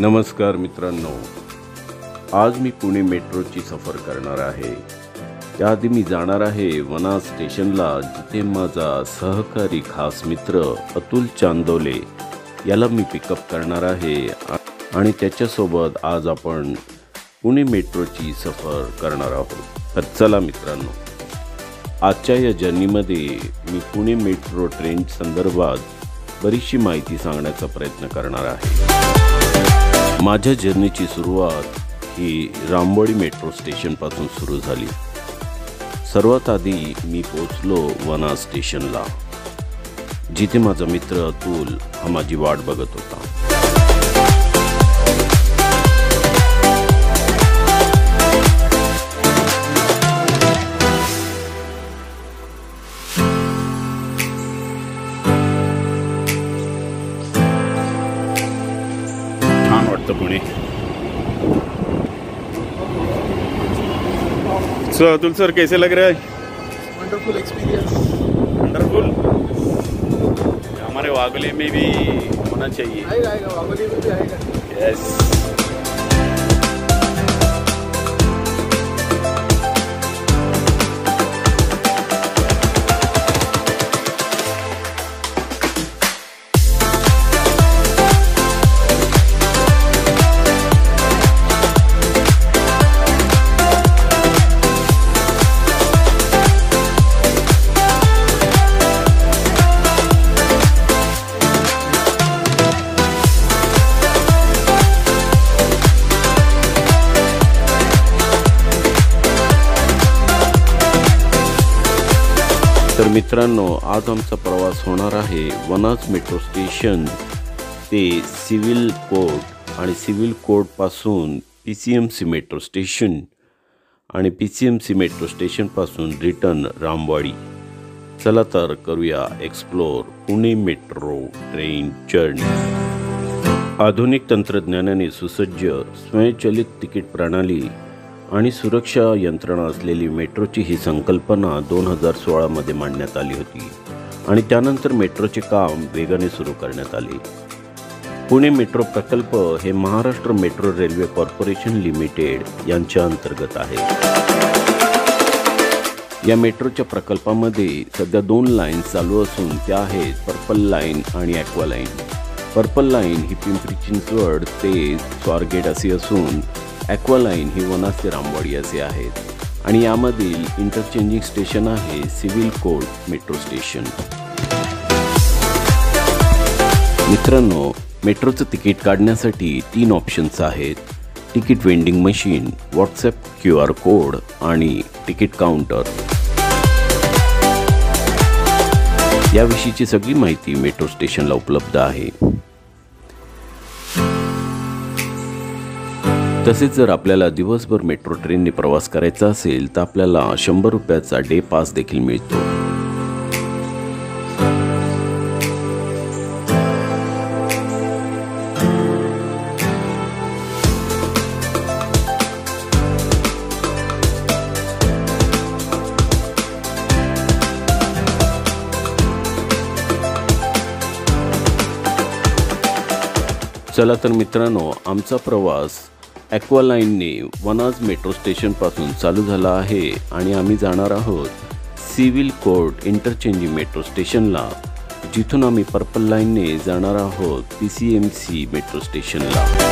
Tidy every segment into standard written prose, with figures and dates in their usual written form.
नमस्कार मित्रांनो, आज मी पुणे मेट्रोची सफर करणार आहे। त्याआधी मी जाणार आहे वना स्टेशनला, जिथे माझा सहकारी खास मित्र अतुल चांदोले याला मी पिकअप करणार आहे आणि त्याच्यासोबत आज आपण पुणे मेट्रोची सफर करणार आहोत। तर चला मित्रांनो, आजच्या या जर्नीमध्ये मी पुणे मेट्रो ट्रेन संदर्भात बरीचशी माहिती सांगण्याचा प्रयत्न करणार आहे। माझ्या जर्नीची सुरुवात ही रामवाडी मेट्रो स्टेशनपासून सुरू झाली। सर्वात आधी मी पोहोचलो वना स्टेशनला, जिथे माझा मित्र अतुल हा माझी वाट बघत होता। पुणे सो अतुल सर, कैसे लग रहा है? Wonderful experience. वंडरफुल। हमारे वागले में भी होना चाहिए। आएगा वागले में भी आएगा। यस। तर मित्रांनो, आज आमचा प्रवास होणार आहे वनाज मेट्रो स्टेशन ते सिव्हिल कोर्ट आणि सिव्हिल कोर्टपासून PCMC मेट्रो स्टेशन आणि PCMC मेट्रो स्टेशनपासून रिटर्न रामवाडी। चला तर करूया explore Pune metro train journey. आधुनिक तंत्रज्ञानाने सुसज्ज स्वयंचलित तिकीट प्रणाली आणि सुरक्षा यंत्रणा असलेली मेट्रोची ही संकल्पना 2016 मध्ये मांडण्यात आली होती आणि त्यानंतर मेट्रोचे काम वेगाने सुरू करण्यात आले। पुणे मेट्रो प्रकल्प हे Maharashtra metro railway corporation limited यांच्या अंतर्गत आहे। या मेट्रोच्या प्रकल्पामध्ये सध्या 2 लाईन्स चालू असून त्या आहेत पर्पल लाईन आणि ॲक्वा लाईन। पर्पल लाईन ही पिंपरी चिंचवड ते स्वारगेट अशी असून ॲक्वा लाईन ही वनाज ते रामवाडी असे आहेत आणि यामधील इंटरचेंजिंग स्टेशन आहे सिव्हिल कोर्ट मेट्रो स्टेशन। मित्रांनो, मेट्रोचं तिकीट काढण्यासाठी 3 ऑप्शन्स आहेत: ticket vending machine, WhatsApp QR code आणि तिकीट काउंटर। याविषयीची सगळी माहिती मेट्रो स्टेशनला उपलब्ध आहे। तसेच जर आपल्याला दिवसभर मेट्रो ट्रेनने प्रवास करायचा असेल तर आपल्याला 100 रुपयाचा डे पास देखील मिळतो। चला तर मित्रांनो, आमचा प्रवास ॲक्वा लाईनने वनाज मेट्रो स्टेशनपासून चालू झाला आहे आणि आम्ही जाणार आहोत सिव्हिल कोर्ट इंटरचेंजिंग मेट्रो स्टेशनला, जिथून आम्ही पर्पल लाईनने जाणार आहोत PCMC मेट्रो स्टेशनला।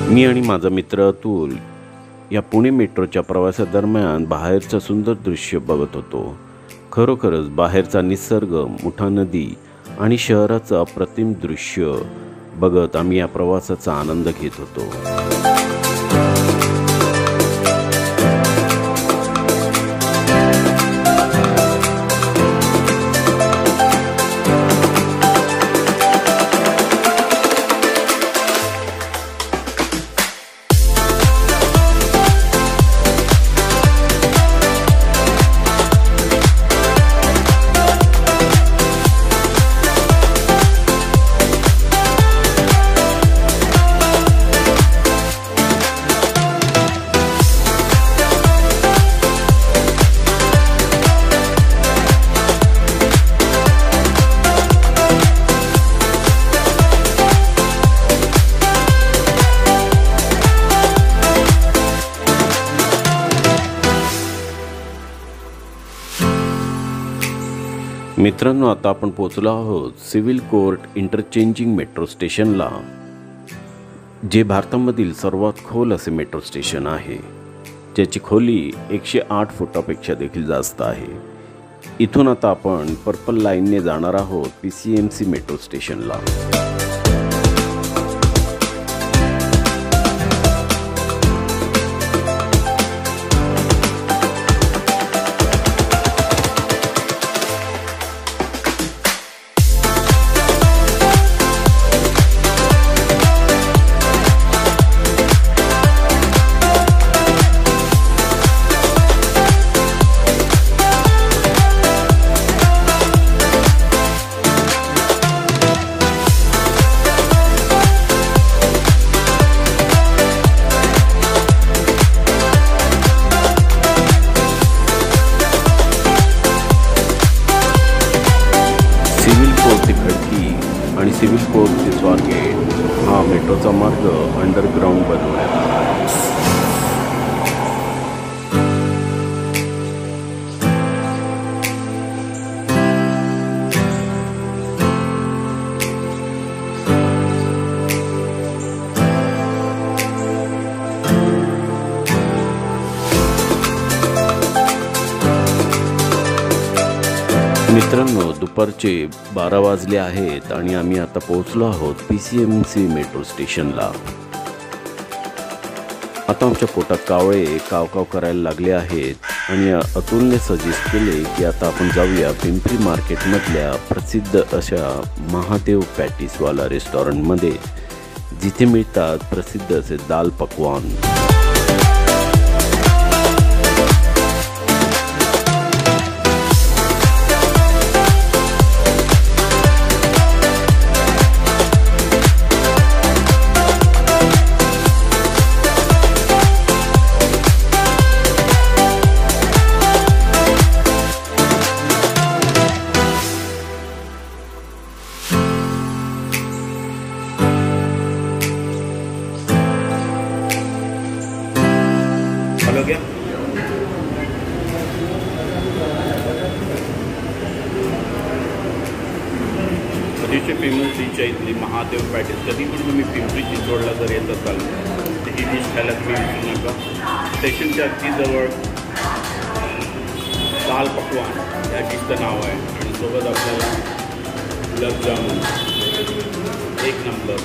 मी आणि माझा मित्र अतुल या पुणे मेट्रोच्या प्रवासादरम्यान बाहेरचं सुंदर दृश्य बघत होतो। खरोखरच बाहेरचा निसर्ग, मुठा नदी आणि शहराचं अप्रतिम दृश्य बघत आम्ही या प्रवासाचा आनंद घेत होतो। मित्रांनो, आता आपण पोहोचलो आहोत सिव्हिल कोर्ट इंटरचेंजिंग मेट्रो स्टेशनला, जे भारतामधील सर्वात खोल असे मेट्रो स्टेशन आहे, ज्याची खोली 108 फुटापेक्षा देखील जास्त आहे। इथून आता आपण पर्पल लाईनने जाणार आहोत PCMC मेट्रो स्टेशनला। सिव्हिल कोर्ट ते खडकी आणि सिव्हिल कोर्ट ते स्वारगेट हा मेट्रोचा मार्ग अंडरग्राउंड बनवण्यात आला आहे। मित्रांनो, दुपारचे 12 वाजले आहेत आणि आम्ही आता पोहोचलो आहोत PCMC मेट्रो स्टेशनला। आता आमच्या पोटात कावळे कावकाव करायला लागले आहेत आणि अतुलने सजेस्ट केले की आता आपण जाऊया पिंपरी मार्केटमधल्या प्रसिद्ध अशा महादेव पॅटीसवाला रेस्टॉरंटमध्ये, जिथे मिळतात प्रसिद्ध असे दाल पकवान। हो गया? अतिशय फेमस डिश आहे इथली महादेव पॅटीस। कधी पण तुम्ही पिंपरी चिंचवडला जर येत असाल तर ही डिश खायला तुम्ही विसरू नका। स्टेशनच्या अगदी जवळ दाल पकवान या डिशचं नाव आहे आणि सोबत आपल्याला गुलाबजामुन एक नंबर।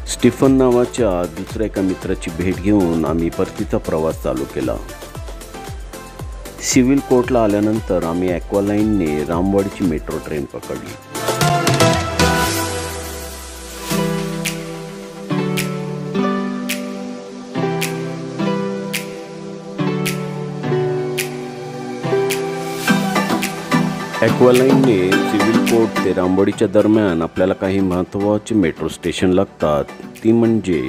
स्टीफन नावाच्या दुसऱ्या एका मित्राची भेट घेऊन आम्ही परतीचा प्रवास चालू केला। सिव्हिल कोर्टला आल्यानंतर आम्ही ॲक्वालाईनने रामवाडीची मेट्रो ट्रेन पकडली। ॲक्वालाईनने सिव्हिल कोर्ट ते रामवाडीच्या दरम्यान आपल्याला काही महत्त्वाचे मेट्रो स्टेशन लागतात, ती म्हणजे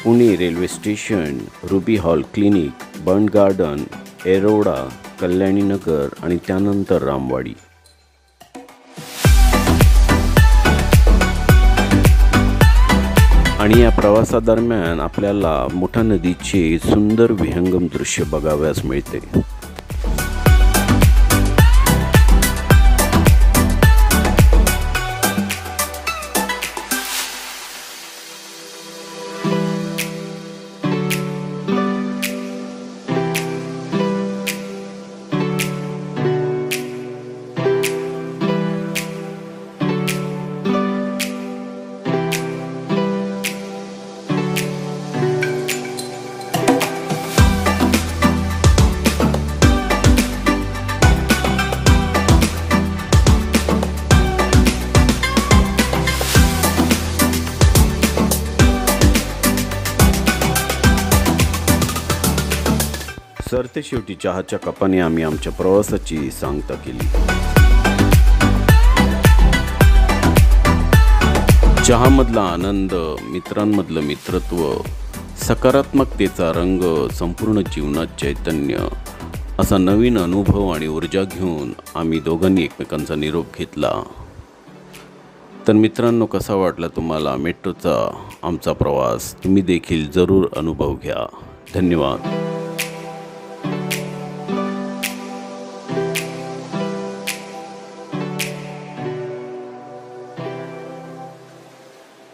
Pune railway station, Ruby Hall clinic, बर्न गार्डन, एरोडा, कल्याणीनगर आणि त्यानंतर रामवाडी। आणि या प्रवासादरम्यान आपल्याला मोठा नदीचे सुंदर विहंगम दृश्य बघावयास मिळते। सरते शेवटी चहाच्या कपाने आम्ही आमच्या प्रवासाची सांगता केली। चहामधला आनंद, मित्रांमधलं मित्रत्व, सकारात्मकतेचा रंग, संपूर्ण जीवनात चैतन्य, असा नवीन अनुभव आणि ऊर्जा घेऊन आम्ही दोघांनी एकमेकांचा निरोप घेतला. तर मित्रांनो, कसा वाटला तुम्हाला मेट्रोचा आमचा प्रवास? तुम्ही देखील जरूर अनुभव घ्या. धन्यवाद.